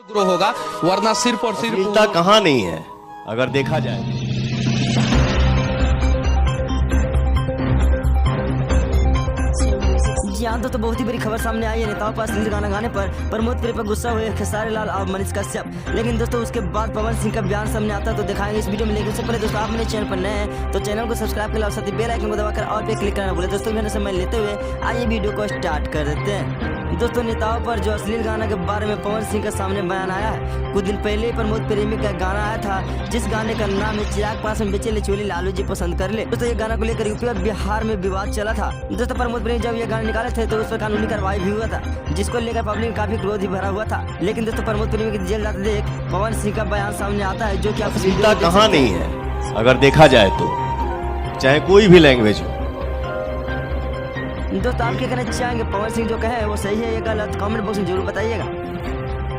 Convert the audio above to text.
Grow होगा, वरना सिर्फ और सिर्फ अश्लीलता कहाँ नहीं है अगर देखा जाए। जी हाँ दोस्तों, बहुत ही बड़ी खबर सामने आई है। नेताओं पर अश्लील गाना गाने पर प्रमोद प्रे पर गुस्सा हुए खेसारी लाल और मनीष कश्यप। लेकिन दोस्तों उसके बाद पवन सिंह का बयान सामने आता है, तो दिखाएंगे इस वीडियो में। लेकिन उससे पहले दोस्तों आप मेरे चैनल पर नए हैं तो चैनल को सब्सक्राइब कर लो और साथ ही बेल आइकन को दबाकर और पे क्लिक करना भूले। दोस्तों मेरे समय लेते हुए आइए वीडियो को स्टार्ट कर देते हैं। दोस्तों नेताओं पर जो अश्लील गाना के बारे में पवन सिंह का सामने बयान आया है। कुछ दिन पहले प्रमोद प्रेमी का गाना आया था, जिस गाने का नाम है चिराग पास में बेचे ले चोली लालू जी पसंद कर ले। दोस्तों ये गाना को लेकर यूपी और बिहार में विवाद चला था। दोस्तों प्रमोद प्रेमी जब ये गाना निकाले थे तो उस पर कानूनी कार्रवाई भी हुआ था, जिसको लेकर पब्लिक काफी क्रोध ही भरा हुआ था। लेकिन दोस्तों प्रमोद प्रेमी की जेल जाते देख पवन सिंह का बयान सामने आता है, जो कि आप अश्लीलता कहाँ नहीं है अगर देखा जाए तो, चाहे कोई भी लैंग्वेज हो। दोस्तों आप क्या कहना चाहेंगे? पवन सिंह जो कहे वो सही है या गलत? कमेंट बॉक्स में जरूर बताइएगा।